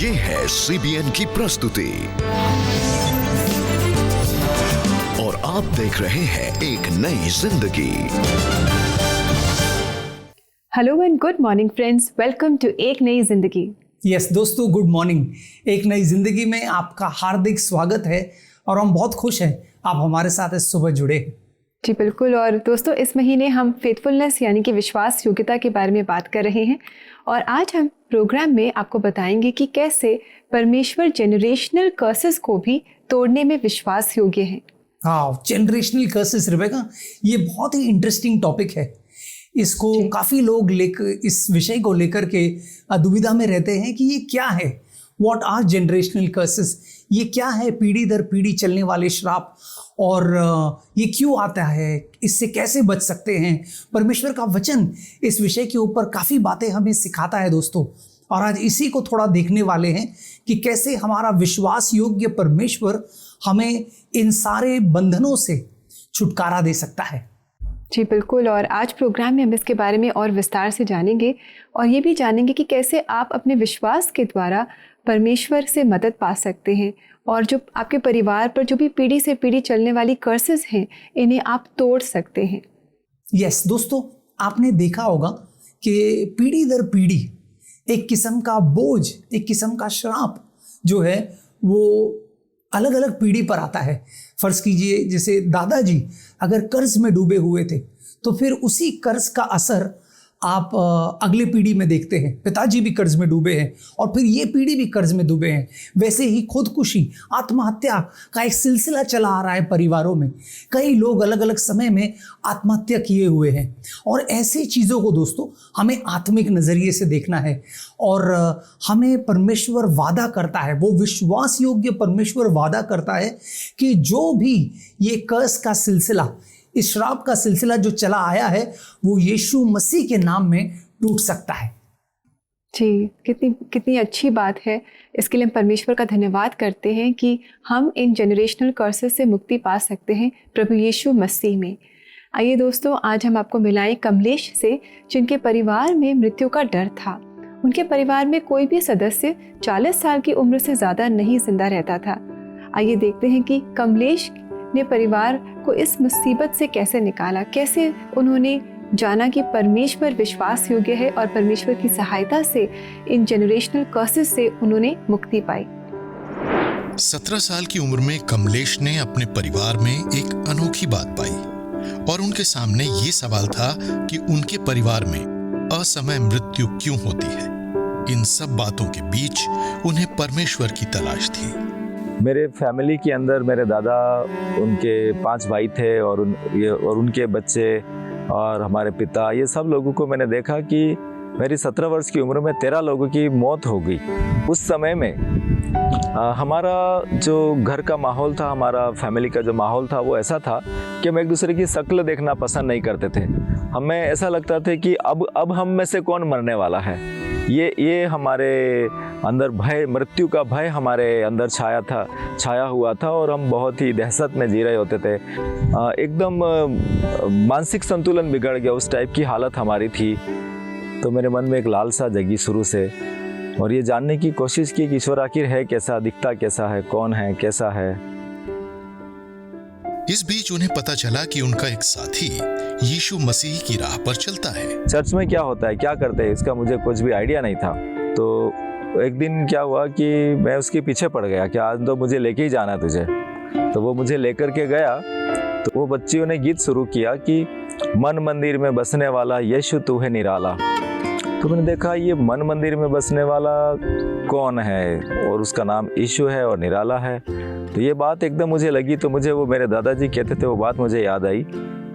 ये है CBN की प्रस्तुति और आप देख रहे हैं एक नई जिंदगी। Hello and good morning friends, welcome to एक नई जिंदगी। यस दोस्तों, गुड मॉर्निंग। एक नई जिंदगी में आपका हार्दिक स्वागत है और हम बहुत खुश हैं आप हमारे साथ इस सुबह जुड़े हैं। जी बिल्कुल। और दोस्तों, इस महीने हम फेथफुलनेस यानी कि विश्वास योग्यता के बारे में बात कर रहे हैं और आज हम प्रोग्राम में आपको बताएंगे कि कैसे परमेश्वर जेनरेशनल कर्सेस को भी तोड़ने में विश्वास योग्य है। हाँ, जेनरेशनल कर्सेस रिबेका, ये बहुत ही इंटरेस्टिंग टॉपिक है। इसको काफ़ी लोग इस विषय को लेकर के दुविधा में रहते हैं कि ये क्या है, व्हाट आर जेनरेशनल कर्सेस, ये क्या है पीढ़ी दर पीढ़ी चलने वाले श्राप और ये क्यों आता है, इससे कैसे बच सकते हैं। परमेश्वर का वचन इस विषय के ऊपर काफ़ी बातें हमें सिखाता है दोस्तों, और आज इसी को थोड़ा देखने वाले हैं कि कैसे हमारा विश्वास योग्य परमेश्वर हमें इन सारे बंधनों से छुटकारा दे सकता है। जी बिल्कुल। और आज प्रोग्राम में हम इसके बारे में और विस्तार से जानेंगे और ये भी जानेंगे कि कैसे आप अपने विश्वास के द्वारा परमेश्वर से मदद पा सकते हैं और जो आपके परिवार पर जो भी पीढ़ी से पीढ़ी चलने वाली कर्सेस हैं, इन्हें आप तोड़ सकते हैं। यस दोस्तों, आपने देखा होगा कि पीढ़ी दर पीढ़ी एक किस्म का बोझ, एक किस्म का श्राप जो है वो अलग अलग पीढ़ी पर आता है। फर्ज कीजिए जैसे दादाजी अगर कर्ज में डूबे हुए थे तो फिर उसी कर्ज का असर आप अगले पीढ़ी में देखते हैं। पिताजी भी कर्ज में डूबे हैं और फिर ये पीढ़ी भी कर्ज में डूबे हैं। वैसे ही खुदकुशी, आत्महत्या का एक सिलसिला चला आ रहा है परिवारों में। कई लोग अलग अलग समय में आत्महत्या किए हुए हैं और ऐसी चीज़ों को दोस्तों हमें आत्मिक नज़रिए से देखना है। और हमें परमेश्वर वादा करता है, वो विश्वास योग्य परमेश्वर वादा करता है कि जो भी ये कर्ज का सिलसिला, इस श्राप का सिलसिला जो चला आया है, वो यीशु मसीह के नाम में टूट सकता है। जी, कितनी अच्छी बात है। इसके लिए हम परमेश्वर का धन्यवाद करते हैं कि हम इन जेनरेशनल कर्सेस से मुक्ति पा सकते हैं प्रभु यीशु मसीह में। आइए दोस्तों, आज हम आपको मिलाएं कमलेश से, जिनके परिवार में मृत्यु का डर था। उनके परिवार में कोई भी सदस्य 40 साल की उम्र से ज़्यादा नहीं जिंदा रहता था। आइए देखते हैं कि कमलेश ने परिवार को इस मुसीबत से कैसे निकाला, कैसे उन्होंने जाना कि परमेश्वर विश्वास योग्य है और परमेश्वर की सहायता से इन जेनरेशनल कर्सेस से उन्होंने मुक्ति पाई। 17 साल की उम्र में कमलेश ने अपने परिवार में एक अनोखी बात पाई और उनके सामने ये सवाल था कि उनके परिवार में असमय मृत्यु क्यों होती है। इन सब बातों के बीच उन्हें परमेश्वर की तलाश थी। मेरे फैमिली के अंदर मेरे दादा, उनके 5 भाई थे और उनके बच्चे और हमारे पिता, ये सब लोगों को मैंने देखा कि मेरी 17 वर्ष की उम्र में 13 लोगों की मौत हो गई। उस समय में हमारा जो घर का माहौल था, हमारा फैमिली का जो माहौल था, वो ऐसा था कि हम एक दूसरे की शक्ल देखना पसंद नहीं करते थे। हमें ऐसा लगता था कि अब हम में से कौन मरने वाला है। ये हमारे अंदर भय, मृत्यु का भय हमारे अंदर छाया हुआ था और हम बहुत ही दहशत में जी रहे होते थे। एकदम मानसिक संतुलन बिगड़ गया, उस टाइप की हालत हमारी थी। तो मेरे मन में एक लालसा जगी शुरू से और ये जानने की कोशिश की कि ईश्वर आखिर है कैसा, दिखता कैसा है, कौन है, कैसा है। इस बीच उन्हें पता चला कि उनका एक साथी यीशु मसीह की राह पर चलता है। चर्च में क्या होता है, क्या करते हैं, इसका मुझे कुछ भी आइडिया नहीं था। तो एक दिन क्या हुआ कि मैं उसके पीछे पड़ गया कि आज तो मुझे लेके ही जाना तुझे। तो वो मुझे लेकर के गया तो वो बच्चियों ने गीत शुरू किया कि मन मंदिर में बसने वाला यीशु तू है निराला। तो मैंने देखा ये मन मंदिर में बसने वाला कौन है और उसका नाम यीशु है और निराला है। तो ये बात एकदम मुझे लगी। तो मुझे वो मेरे दादाजी कहते थे, वो बात मुझे याद आई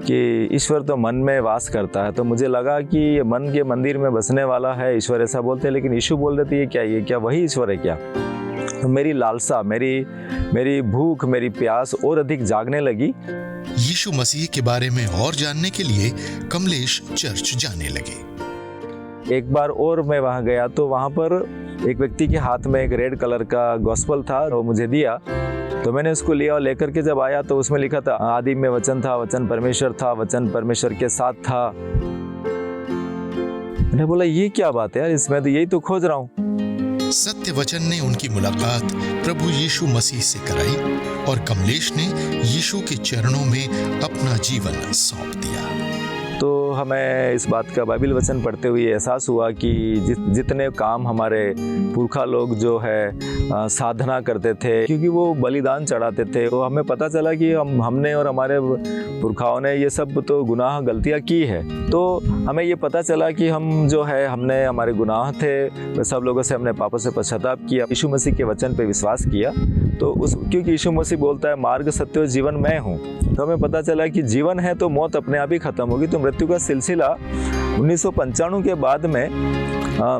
कि ईश्वर तो मन में वास करता है। तो मुझे लगा कि ये मन के मंदिर में बसने वाला है, ईश्वर ऐसा बोलते हैं, लेकिन यीशु बोल देते ये क्या वही ईश्वर है क्या। तो मेरी लालसा, मेरी भूख, मेरी प्यास और अधिक जागने लगी। यीशु मसीह के बारे में और जानने के लिए कमलेश चर्च जाने लगे। एक बार और मैं वहाँ गया तो वहाँ पर एक व्यक्ति के हाथ में एक रेड कलर का गॉस्पल था, वो मुझे दिया। तो मैंने उसको लिया और लेकर के जब आया तो उसमें लिखा था आदि में वचन था, वचन परमेश्वर था, वचन परमेश्वर के साथ था। मैंने बोला ये क्या बात है यार, इसमें तो यही तो खोज रहा हूँ। सत्य वचन ने उनकी मुलाकात प्रभु यीशु मसीह से कराई और कमलेश ने यीशु के चरणों में अपना जीवन सौंप दिया। तो हमें इस बात का बाइबल वचन पढ़ते हुए एहसास हुआ कि जितने काम हमारे पुरखा लोग जो है साधना करते थे, क्योंकि वो बलिदान चढ़ाते थे, तो हमें पता चला कि हमने और हमारे पुरखाओं ने ये सब तो गुनाह गलतियाँ की है। तो हमें ये पता चला कि हम जो है हमने हमारे गुनाह थे, सब लोगों से हमने पापों से पश्चाताप किया, यीशु मसीह के वचन पे विश्वास किया। तो क्योंकि यीशु मसीह बोलता है मार्ग सत्य और जीवन मैं हूँ, तो हमें पता चला कि जीवन है तो मौत अपने आप ही खत्म होगी। तो मृत्यु का सिलसिला 1995 के बाद में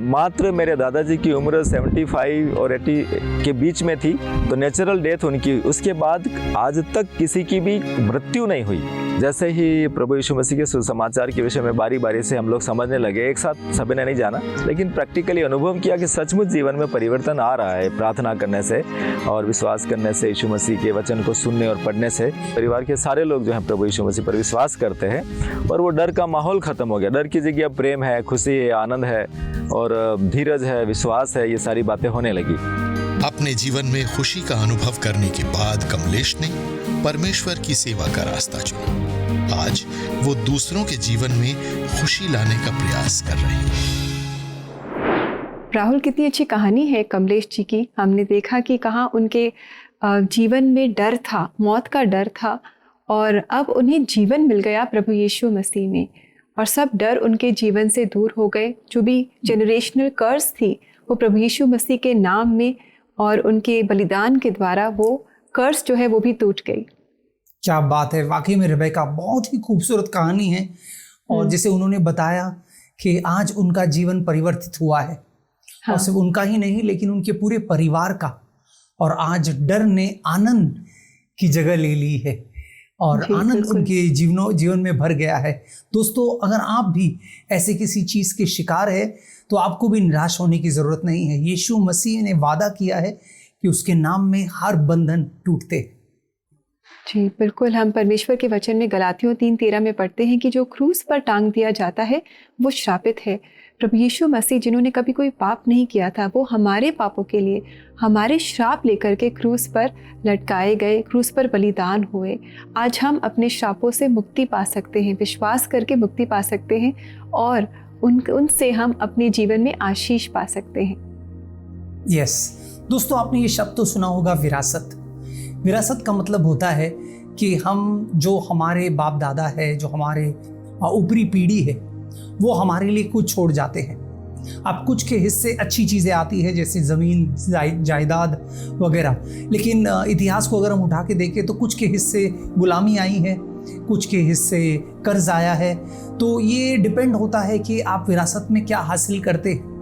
मात्र मेरे दादाजी की उम्र 75 और 80 के बीच में थी, तो नेचुरल डेथ उनकी, उसके बाद आज तक किसी की भी मृत्यु नहीं हुई। जैसे ही प्रभु यीशु मसीह के सुसमाचार के विषय में बारी बारी से हम लोग समझने लगे, एक साथ सभी ने नहीं जाना, लेकिन प्रैक्टिकली अनुभव किया कि सचमुच जीवन में परिवर्तन आ रहा है प्रार्थना करने से और विश्वास करने से, यीशु मसीह के वचन को सुनने और पढ़ने से। परिवार के सारे लोग जो हैं प्रभु यीशु मसीह पर विश्वास करते हैं और वो डर का माहौल खत्म हो गया। डर की जगह प्रेम है, खुशी है, आनंद है और धीरज है, विश्वास है, ये सारी बातें होने लगी। अपने जीवन में खुशी का अनुभव करने के बाद कमलेश ने परमेश्वर की सेवा का रास्ता चुना। आज वो दूसरों के जीवन में खुशी लाने का प्रयास कर रहे हैं। राहुल, कितनी अच्छी कहानी है कमलेश जी की। हमने देखा कि कहाँ उनके जीवन में डर था, मौत का डर था, और अब उन्हें जीवन मिल गया प्रभु यीशु मसीह में, और सब डर उनके जीवन से दूर हो गए। जो भी जनरेशनल कर्स थी वो प्रभु यीशु मसीह के नाम में और उनके बलिदान के द्वारा वो कर्स जो है वो भी टूट गई। क्या बात है, वाकई में रेबेका बहुत ही खूबसूरत कहानी है। और जैसे उन्होंने बताया कि आज उनका जीवन परिवर्तित हुआ है, हाँ। और सिर्फ उनका ही नहीं लेकिन उनके पूरे परिवार का, और आज डर ने आनंद की जगह ले ली है और आनंद उनके जीवन में भर गया है। दोस्तों, अगर आप भी ऐसे किसी चीज़ के शिकार है तो आपको भी निराश होने की ज़रूरत नहीं है। यीशु मसीह ने वादा किया है कि उसके नाम में हर बंधन टूटते हैं। जी बिल्कुल, हम परमेश्वर के वचन में गलातियों 3:13 में पढ़ते हैं कि जो क्रूस पर टांग दिया जाता है वो श्रापित है। प्रभु यीशु मसीह जिन्होंने कभी कोई पाप नहीं किया था, वो हमारे पापों के लिए हमारे श्राप लेकर के क्रूस पर लटकाए गए, क्रूस पर बलिदान हुए। आज हम अपने श्रापों से मुक्ति पा सकते हैं, विश्वास करके मुक्ति पा सकते हैं, और उनसे हम अपने जीवन में आशीष पा सकते हैं। यस दोस्तों, आपने ये शब्द तो सुना होगा, विरासत। विरासत का मतलब होता है कि हम जो हमारे बाप दादा है, जो हमारे ऊपरी पीढ़ी है, वो हमारे लिए कुछ छोड़ जाते हैं। अब कुछ के हिस्से अच्छी चीज़ें आती है जैसे ज़मीन जायदाद वगैरह, लेकिन इतिहास को अगर हम उठा के देखें तो कुछ के हिस्से गुलामी आई है, कुछ के हिस्से कर्ज आया है। तो ये डिपेंड होता है कि आप विरासत में क्या हासिल करते हैं।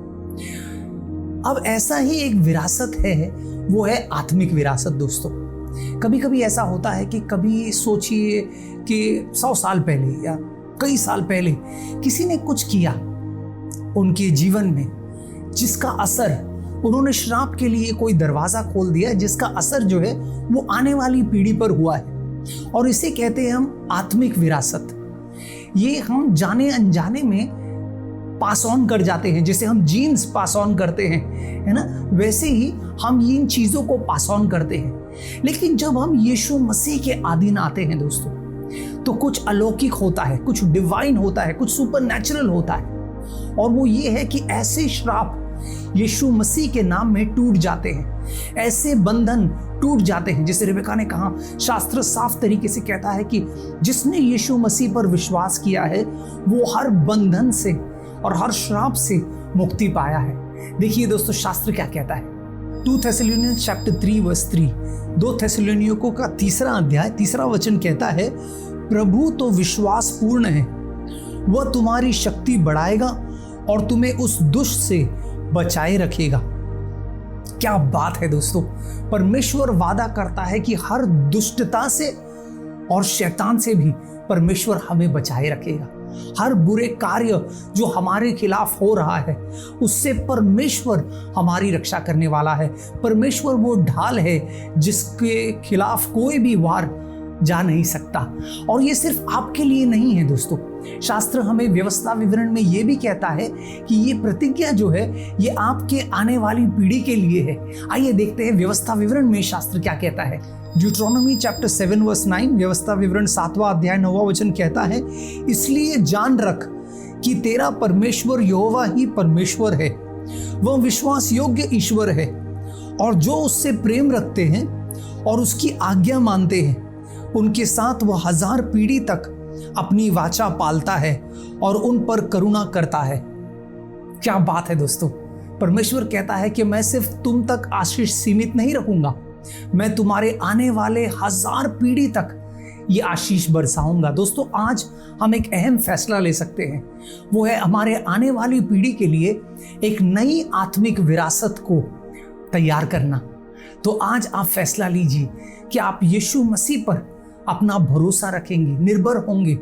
अब ऐसा ही एक विरासत है, वो है आत्मिक विरासत। दोस्तों, कभी कभी ऐसा होता है कि कभी सोचिए कि 100 साल पहले या कई साल पहले किसी ने कुछ किया उनके जीवन में, जिसका असर, उन्होंने श्राप के लिए कोई दरवाज़ा खोल दिया, जिसका असर जो है वो आने वाली पीढ़ी पर हुआ है, और इसे कहते हैं हम आत्मिक विरासत। ये हम जाने अनजाने में पास ऑन कर जाते हैं, जैसे हम जीन्स पास ऑन करते हैं, है ना, वैसे ही हम इन चीज़ों को पास ऑन करते हैं। लेकिन जब हम यीशु मसीह के अधीन आते हैं दोस्तों, तो कुछ अलौकिक होता है, कुछ डिवाइन होता है, कुछ सुपरनैचुरल होता है, और वो ये है कि ऐसे श्राप यीशु मसीह के नाम में टूट जाते हैं, ऐसे बंधन टूट जाते हैं। जैसे रेबेका ने कहा, शास्त्र साफ तरीके से कहता है कि जिसने यीशु मसीह पर विश्वास किया है वो हर बंधन से और हर श्राप से मुक्ति पाया है। देखिए दोस्तों, शास्त्र क्या कहता है, 2 थेसलोनियंस चैप्टर 3 वर्स 3, 2 थेसलोनियों का 3 अध्याय 3 वचन कहता है, प्रभु तो विश्वास पूर्ण है, वह तुम्हारी शक्ति बढ़ाएगा और तुम्हें उस दुष्ट से बचाए रखेगा। क्या बात है दोस्तों, परमेश्वर वादा करता है कि हर दुष्टता से और शैतान से भी परमेश्वर हमें बचाए रखेगा। हर बुरे कार्य जो हमारे खिलाफ हो रहा है उससे परमेश्वर हमारी रक्षा करने वाला है। परमेश्वर वो ढाल है जिसके खिलाफ कोई भी वार जा नहीं सकता। और ये सिर्फ आपके लिए नहीं है दोस्तों, शास्त्र हमें व्यवस्था विवरण में ये भी कहता है कि ये प्रतिज्ञा जो है ये आपके आने वाली पीढ़ी के लिए है। आइए देखते हैं व्यवस्था विवरण में शास्त्र क्या कहता है। ड्यूट्रोनोमी चैप्टर 7 वर्स 9, व्यवस्था विवरण 7वां अध्याय 9वां वचन कहता है, इसलिए जान रख कि तेरा परमेश्वर यहोवा ही परमेश्वर है, वह विश्वास योग्य ईश्वर है, और जो उससे प्रेम रखते हैं और उसकी आज्ञा मानते हैं उनके साथ वह 1000 पीढ़ी तक अपनी वाचा पालता है और उन पर करुणा करता है। क्या बात है दोस्तों, परमेश्वर कहता है कि मैं सिर्फ तुम तक आशीष सीमित नहीं रखूंगा, मैं तुम्हारे आने वाले 1000 पीढ़ी तक ये आशीष बरसाऊंगा। दोस्तों आज हम एक अहम फैसला ले सकते हैं, वो है हमारे आने वाली पीढ़ी के लिए एक नई आत्मिक विरासत को तैयार करना। तो आज आप फैसला लीजिए कि आप यीशु मसीह पर अपना भरोसा रखेंगे, निर्भर होंगे,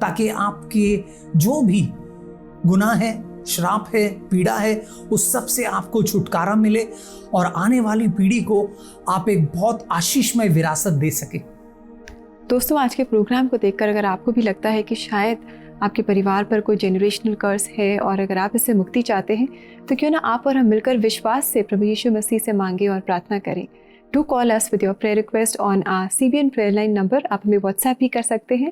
ताकि आपके जो भी गुनाह है, श्राप है, पीड़ा है, उस सब से आपको छुटकारा मिले और आने वाली पीढ़ी को आप एक बहुत आशीषमय विरासत दे सके। दोस्तों आज के प्रोग्राम को देखकर अगर आपको भी लगता है कि शायद आपके परिवार पर कोई जेनरेशनल कर्स है और अगर आप इससे मुक्ति चाहते हैं, तो क्यों ना आप और हम मिलकर विश्वास से प्रभु यीशु मसीह से मांगे और प्रार्थना करें। Do call us with your prayer request on our CBN prayer line number. आप हमें व्हाट्सएप भी कर सकते हैं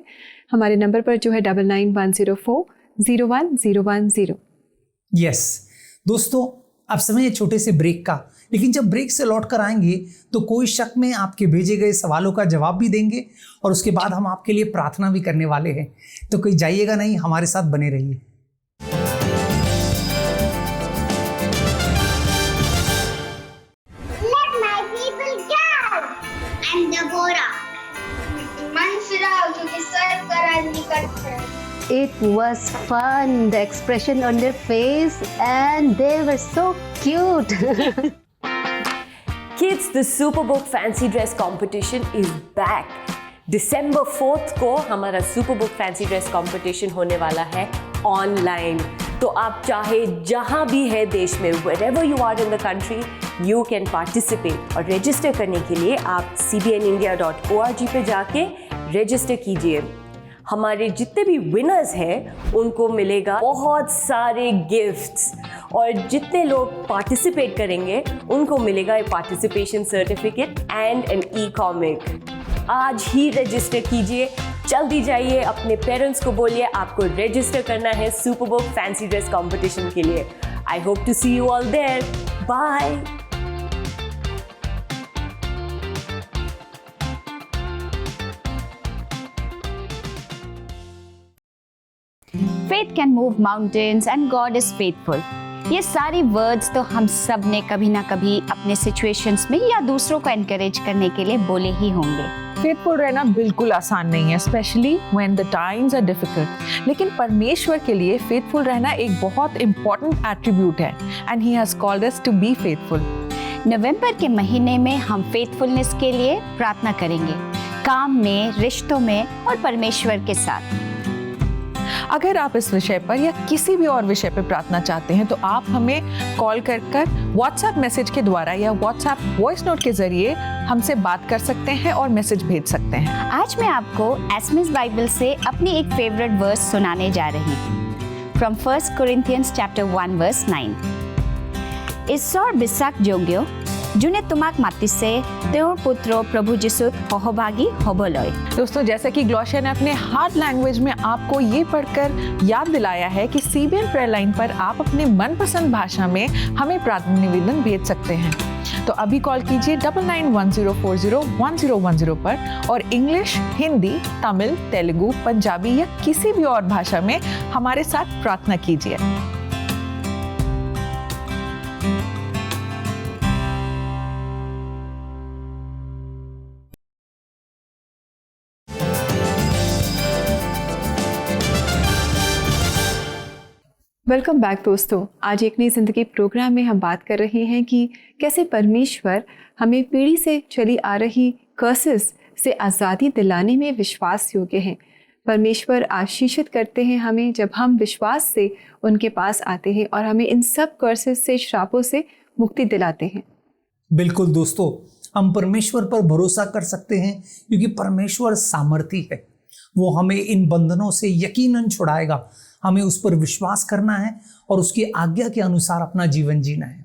हमारे नंबर पर जो है 9910401010। यस दोस्तों, अब समय है छोटे से ब्रेक का, लेकिन जब ब्रेक से लौट कर आएंगे तो कोई शक में आपके भेजे गए सवालों का जवाब भी देंगे और उसके बाद हम आपके लिए प्रार्थना भी करने वाले हैं। तो कोई जाइएगा नहीं, हमारे साथ बने रहिए। Let my people go! I'm Deborah. मन फिराओ क्योंकि सर्व करार निकट है। It was fun, the expression on their face, and they were so cute. Kids, the Superbook Fancy Dress Competition is back. December 4th को हमारा Superbook Fancy Dress Competition होने वाला है ऑनलाइन। तो आप चाहे जहाँ भी है देश में, wherever you are in the country, you can participate। और रजिस्टर करने के लिए आप cbnindia.org पे जाके रजिस्टर कीजिए। हमारे जितने भी विनर्स हैं उनको मिलेगा बहुत सारे गिफ्ट्स, और जितने लोग पार्टिसिपेट करेंगे उनको मिलेगा एक पार्टिसिपेशन सर्टिफिकेट एंड एन ई-कॉमिक। आज ही रजिस्टर कीजिए, जल्दी जाइए, अपने पेरेंट्स को बोलिए आपको रजिस्टर करना है सुपरबुक फैंसी ड्रेस कंपटीशन के लिए। I hope to see you all there. Bye. Faith can move mountains and God is faithful. ये सारी वर्ड्स तो हम सब ने कभी ना कभी अपने सिचुएशंस में या दूसरों को एनकरेज करने के लिए बोले ही होंगे। फेथफुल रहना बिल्कुल आसान नहीं है, specially when the times are difficult. लेकिन परमेश्वर के लिए फेथफुल रहना एक बहुत इंपॉर्टेंट एट्रीब्यूट है, and he has called us to be faithful. नवंबर के महीने में हम फेथफुलनेस के लिए प्रार्थना करेंगे, काम में, रिश्तों में और परमेश्वर के साथ। अगर आप इस विषय पर या किसी भी और विषय पर प्रार्थना चाहते हैं तो आप हमें कॉल कर व्हाट्सएप मैसेज के द्वारा या व्हाट्सएप वॉइस नोट के जरिए हमसे बात कर सकते हैं और मैसेज भेज सकते हैं। आज मैं आपको एसएमएस बाइबल से अपनी एक फेवरेट वर्स सुनाने जा रही हूँ, फ्रॉम 1 Corinthians chapter 1 verse 9। ঈশ্বৰ বিশ্বাসযোগ্য যোনে তোমাক মাতিছে তেওঁৰ পুত্ৰ প্ৰভু যীশুত সহভাगी হ'বলৈ। दोस्तों, जैसा कि ग्लोशिया ने अपने हार्ट लैंग्वेज में आपको ये पढ़कर याद दिलाया है कि CBN प्रेयर लाइन पर आप अपने मनपसंद भाषा में हमें प्रार्थना निवेदन भेज सकते हैं। तो अभी कॉल कीजिए 9910401010 पर और इंग्लिश, हिंदी, तमिल, तेलुगु, पंजाबी या किसी भी और भाषा में हमारे साथ प्रार्थना कीजिए। वेलकम बैक दोस्तों। आज एक नई ज़िंदगी प्रोग्राम में हम बात कर रहे हैं कि कैसे परमेश्वर हमें पीढ़ी से चली आ रही कर्सेस से आज़ादी दिलाने में विश्वास योग्य हैं। परमेश्वर आशीषित करते हैं हमें जब हम विश्वास से उनके पास आते हैं और हमें इन सब कर्सेस से, श्रापों से मुक्ति दिलाते हैं। बिल्कुल दोस्तों, हम परमेश्वर पर भरोसा कर सकते हैं क्योंकि परमेश्वर सामर्थी है। वो हमें इन बंधनों से यकीनन छुड़ाएगा। हमें उस पर विश्वास करना है और उसकी आज्ञा के अनुसार अपना जीवन जीना है।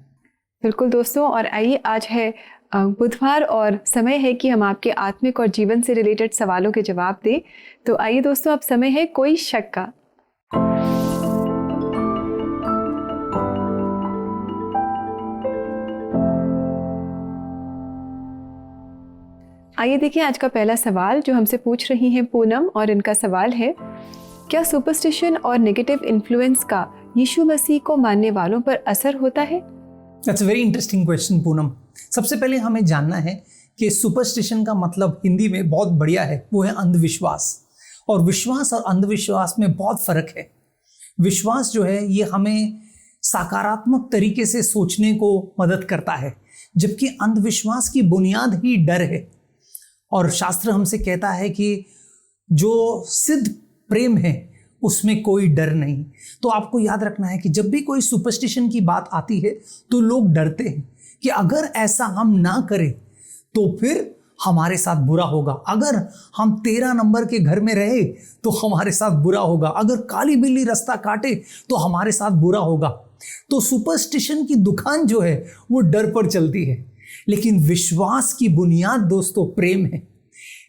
बिल्कुल दोस्तों, और आइए आज है बुधवार और समय है कि हम आपके आत्मिक और जीवन से रिलेटेड सवालों के जवाब दें। तो आइए दोस्तों, अब समय है कोई शक का। आइए देखिए आज का पहला सवाल जो हमसे पूछ रही हैं पूनम, और इनका सवाल है, क्या सुपरस्टिशन और नेगेटिव इन्फ्लुएंस का यीशु मसीह को मानने वालों पर असर होता है? That's a very interesting question Poonam. सबसे पहले हमें जानना है कि सुपरस्टिशन का मतलब हिंदी में बहुत बढ़िया है, वो है अंधविश्वास। और विश्वास और अंधविश्वास में बहुत फर्क है। विश्वास जो है ये हमें सकारात्मक तरीके से सोचने को मदद करता है, जबकि अंधविश्वास की बुनियाद ही डर है। और शास्त्र हमसे कहता है कि जो सिद्ध प्रेम है उसमें कोई डर नहीं। तो आपको याद रखना है कि जब भी कोई सुपरस्टिशन की बात आती है तो लोग डरते हैं कि अगर ऐसा हम ना करें तो फिर हमारे साथ बुरा होगा, अगर हम 13 नंबर के घर में रहे तो हमारे साथ बुरा होगा, अगर काली बिल्ली रास्ता काटे तो हमारे साथ बुरा होगा। तो सुपरस्टिशन की दुकान जो है वो डर पर चलती है, लेकिन विश्वास की बुनियाद दोस्तों प्रेम है।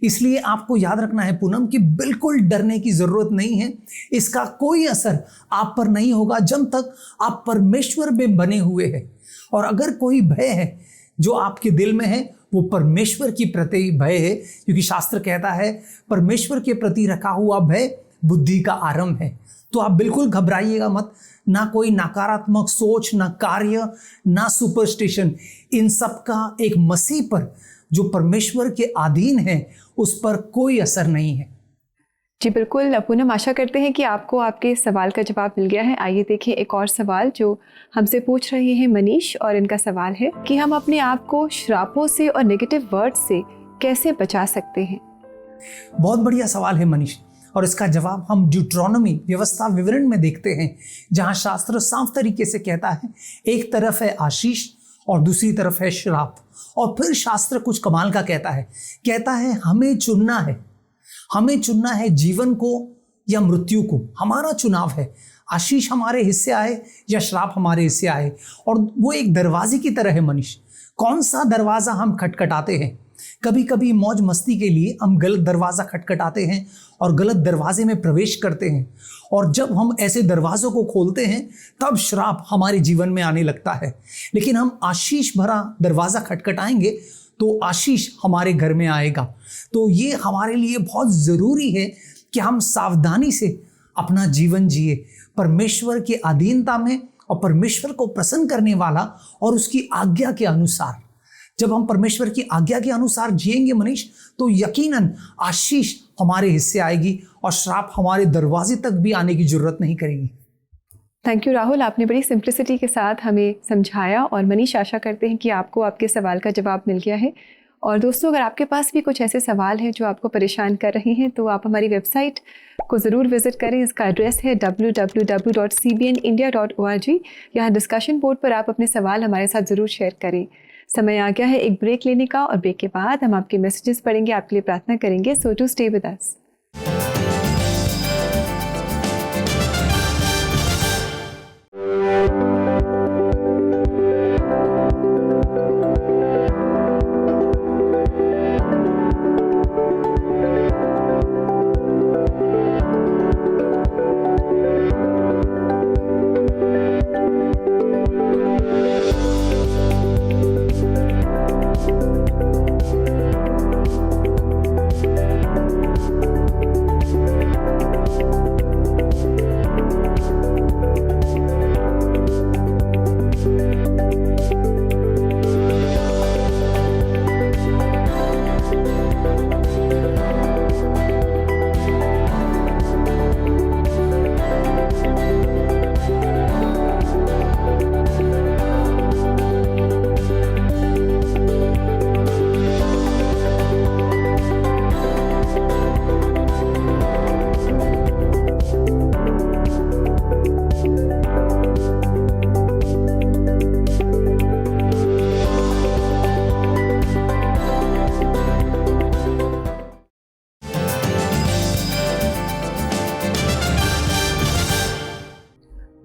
इसलिए आपको याद रखना है पूनम कि बिल्कुल डरने की जरूरत नहीं है। इसका कोई असर आप पर नहीं होगा जब तक आप परमेश्वर में बने हुए हैं। और अगर कोई भय है जो आपके दिल में है वो परमेश्वर की प्रति भय है, क्योंकि शास्त्र कहता है परमेश्वर के प्रति रखा हुआ भय बुद्धि का आरंभ है। तो आप बिल्कुल घबराइएगा मत। ना कोई नकारात्मक सोच, ना कार्य, ना सुपरस्टिशन, इन सब का एक मसीह पर जो परमेश्वर के अधीन है उस पर कोई असर नहीं है। जी बिल्कुल पूनम, आशा करते हैं कि आपको आपके सवाल का जवाब मिल गया है। आइए देखिए एक और सवाल जो हमसे पूछ रहे हैं मनीष, और इनका सवाल है कि हम अपने आप को श्रापों से और नेगेटिव वर्ड से कैसे बचा सकते हैं? बहुत बढ़िया सवाल है मनीष, और इसका जवाब हम ड्यूट्रोनोमी व्यवस्था विवरण में देखते हैं, जहां शास्त्र साफ तरीके से कहता है एक तरफ है आशीष और दूसरी तरफ है श्राप। और फिर शास्त्र कुछ कमाल का कहता है हमें चुनना है जीवन को या मृत्यु को। हमारा चुनाव है, आशीष हमारे हिस्से आए या श्राप हमारे हिस्से आए। और वो एक दरवाजे की तरह है मनीष। कौन सा दरवाज़ा हम खटखटाते हैं? कभी कभी मौज मस्ती के लिए हम गलत दरवाज़ा खटखटाते हैं और गलत दरवाजे में प्रवेश करते हैं। और जब हम ऐसे दरवाज़ों को खोलते हैं तब श्राप हमारे जीवन में आने लगता है। लेकिन हम आशीष भरा दरवाज़ा खटखटाएंगे तो आशीष हमारे घर में आएगा। तो ये हमारे लिए बहुत ज़रूरी है कि हम सावधानी से अपना जीवन जिए, परमेश्वर की अधीनता में और परमेश्वर को प्रसन्न करने वाला और उसकी आज्ञा के अनुसार। जब हम परमेश्वर की आज्ञा के अनुसार जिएंगे मनीष, तो यकीनन आशीष हमारे हिस्से आएगी और श्राप हमारे दरवाजे तक भी आने की जरूरत नहीं करेगी। थैंक यू राहुल, आपने बड़ी सिंप्लिसिटी के साथ हमें समझाया। और मनीष, आशा करते हैं कि आपको आपके सवाल का जवाब मिल गया है। और दोस्तों, अगर आपके पास भी कुछ ऐसे सवाल हैं जो आपको परेशान कर रहे हैं तो आप हमारी वेबसाइट को ज़रूर विज़िट करें। इसका एड्रेस है www.cbnindia.org। यहाँ डिस्कशन बोर्ड पर आप अपने सवाल हमारे साथ ज़रूर शेयर करें। समय आ गया है एक ब्रेक लेने का, और ब्रेक के बाद हम आपके मैसेजेस पढ़ेंगे, आपके लिए प्रार्थना करेंगे। So to stay with us.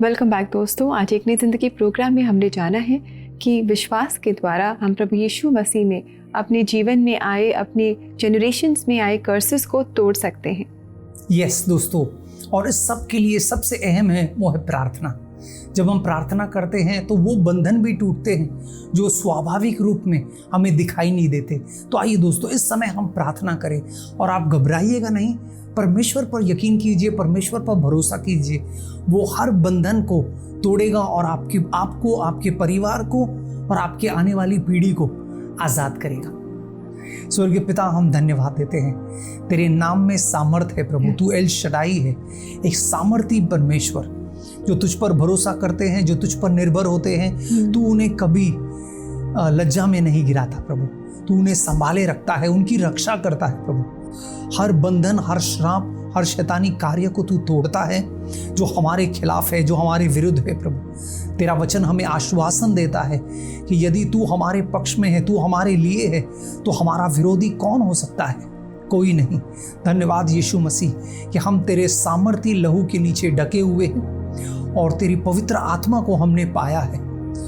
Welcome back दोस्तों। आज एक नई ज़िंदगी प्रोग्राम में हमने जाना है कि विश्वास के द्वारा हम प्रभु यीशु मसीह में अपने जीवन में आए, अपने जनरेशन्स में आए कर्सेस को तोड़ सकते हैं। यस दोस्तों, और इस सब के लिए सबसे अहम है वो है प्रार्थना। जब हम प्रार्थना करते हैं तो वो बंधन भी टूटते हैं जो स्वाभाविक रूप में हमें दिखाई नहीं देते। तो आइए दोस्तों, इस समय हम प्रार्थना करें और आप घबराइएगा नहीं, परमेश्वर पर यकीन कीजिए, परमेश्वर पर भरोसा कीजिए। वो हर बंधन को तोड़ेगा और आपको, आपके परिवार को और आपके आने वाली पीढ़ी को आज़ाद करेगा। स्वर्गीय पिता, हम धन्यवाद देते हैं, तेरे नाम में सामर्थ है प्रभु। तू एल शडाई है, एक सामर्थी परमेश्वर जो तुझ पर भरोसा करते हैं, जो तुझ पर निर्भर होते हैं। तू उन्हें कभी लज्जा में नहीं गिराता प्रभु, तू उन्हें संभाले रखता है, उनकी रक्षा करता है प्रभु। हर बंधन, हर श्राप, हर शैतानी कार्य को तू तोड़ता है जो हमारे खिलाफ है, जो हमारे विरुद्ध है प्रभु। तेरा वचन हमें आश्वासन देता है कि यदि तू हमारे पक्ष में है, तू हमारे लिए है, तो हमारा विरोधी कौन हो सकता है? कोई नहीं। धन्यवाद यीशु मसीह कि हम तेरे सामर्थी लहू के नीचे ढके हुए हैं और तेरी पवित्र आत्मा को हमने पाया है,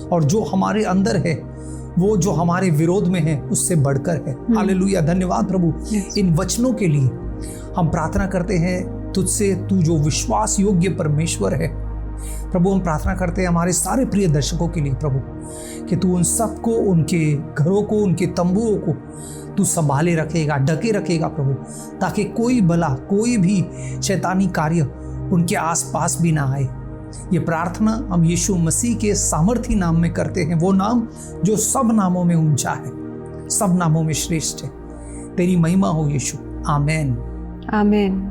और जो हमारे अंदर है वो जो हमारे विरोध में है उससे बढ़कर है। हालेलुया, धन्यवाद प्रभु इन वचनों के लिए। हम प्रार्थना करते हैं तुझसे, तू जो विश्वास योग्य परमेश्वर है प्रभु। हम प्रार्थना करते हैं हमारे सारे प्रिय दर्शकों के लिए प्रभु, कि तू उन सबको, उनके घरों को, उनके तंबुओं को तू संभाले रखेगा, ढके रखेगा प्रभु, ताकि कोई भला, कोई भी शैतानी कार्य उनके आसपास भी ना आए। ये प्रार्थना हम यीशु मसीह के सामर्थी नाम में करते हैं, वो नाम जो सब नामों में ऊंचा है, सब नामों में श्रेष्ठ है। तेरी महिमा हो यीशु। आमेन, आमेन,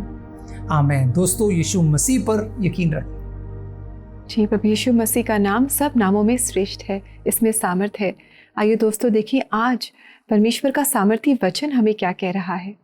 आमेन। दोस्तों, यीशु मसीह पर यकीन रखें। जी, प्रभु यीशु मसीह का नाम सब नामों में श्रेष्ठ है, इसमें सामर्थ है। आइए दोस्तों, देखिए आज परमेश्वर का सामर्थी वचन हमें क्या कह रहा है।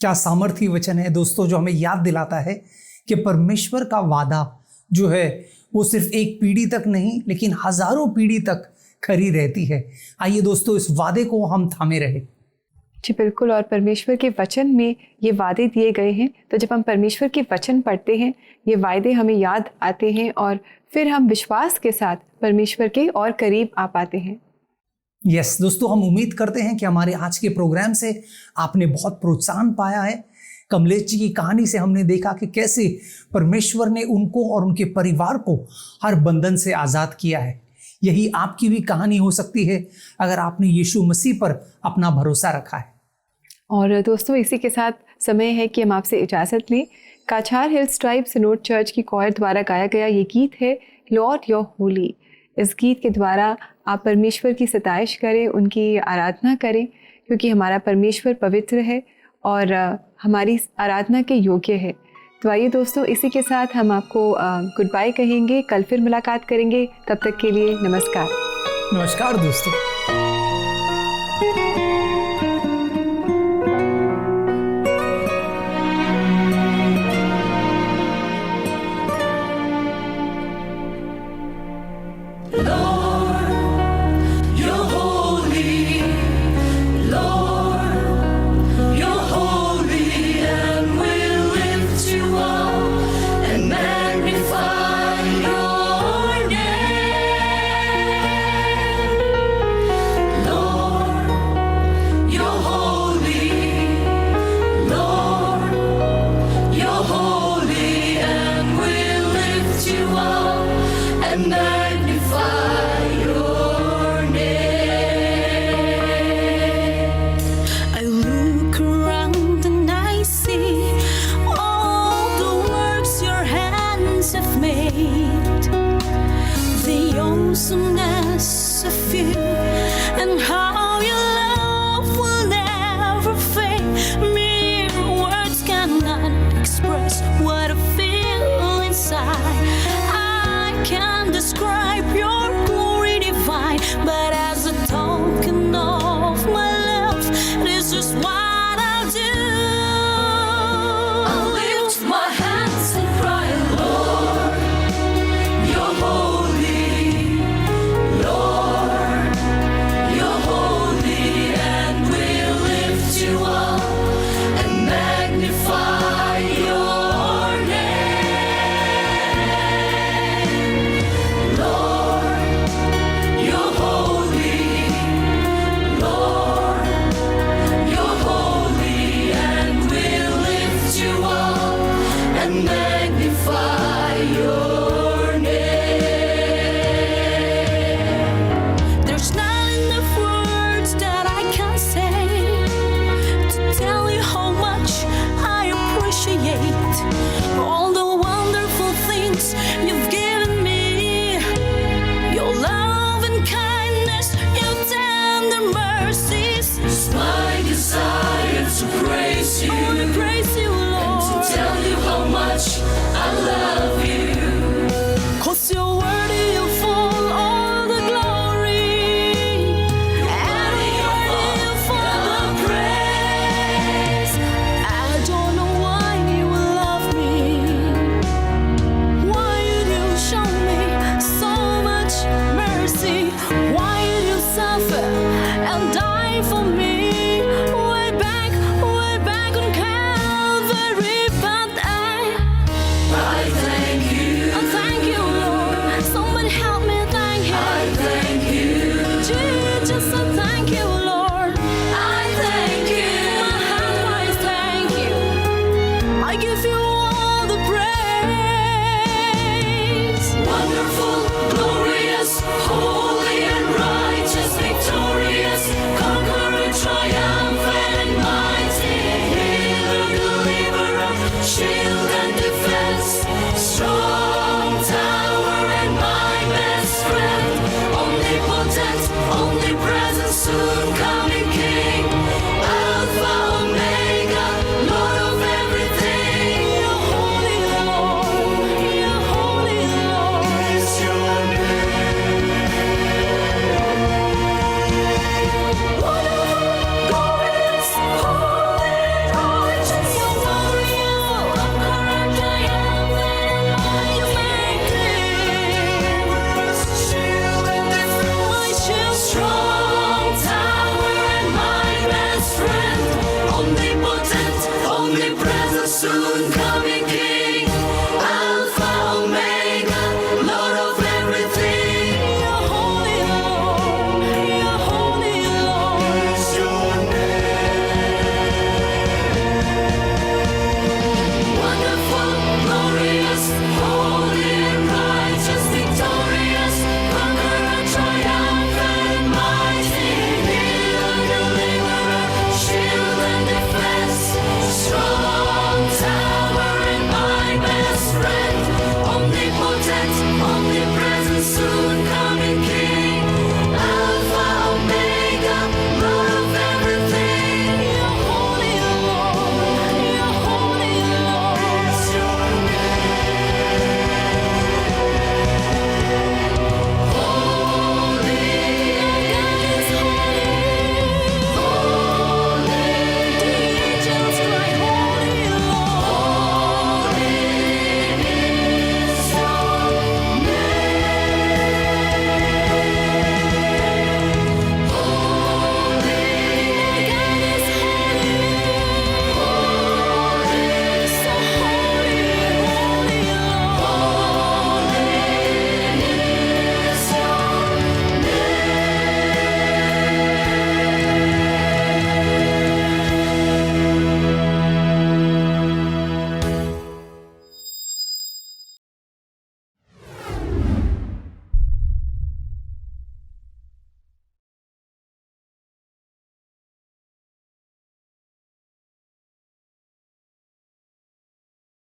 क्या सामर्थी वचन है दोस्तों, जो हमें याद दिलाता है कि परमेश्वर का वादा जो है वो सिर्फ एक पीढ़ी तक नहीं, लेकिन हजारों पीढ़ी तक खरी रहती है। आइए दोस्तों, इस वादे को हम थामे रहे। जी बिल्कुल, और परमेश्वर के वचन में ये वादे दिए गए हैं, तो जब हम परमेश्वर के वचन पढ़ते हैं ये वादे हमें याद आते हैं और फिर हम विश्वास के साथ परमेश्वर के और करीब आ पाते हैं। यस दोस्तों, हम उम्मीद करते हैं कि हमारे आज के प्रोग्राम से आपने बहुत प्रोत्साहन पाया है। कमलेश जी की कहानी से हमने देखा कि कैसे परमेश्वर ने उनको और उनके परिवार को हर बंधन से आज़ाद किया है। यही आपकी भी कहानी हो सकती है अगर आपने यीशु मसीह पर अपना भरोसा रखा है। और दोस्तों, इसी के साथ समय है कि हम आपसे इजाज़त लें। काछार हिल्स ट्राइब सिनोड चर्च की कॉयर द्वारा गाया गया ये गीत है लॉर्ड योर होली। इस गीत के द्वारा आप परमेश्वर की सताइश करें, उनकी आराधना करें, क्योंकि हमारा परमेश्वर पवित्र है और हमारी आराधना के योग्य है। तो आइए दोस्तों, इसी के साथ हम आपको गुड बाय कहेंगे। कल फिर मुलाकात करेंगे, तब तक के लिए नमस्कार। नमस्कार दोस्तों। Your hand fate, the awesomeness of you and how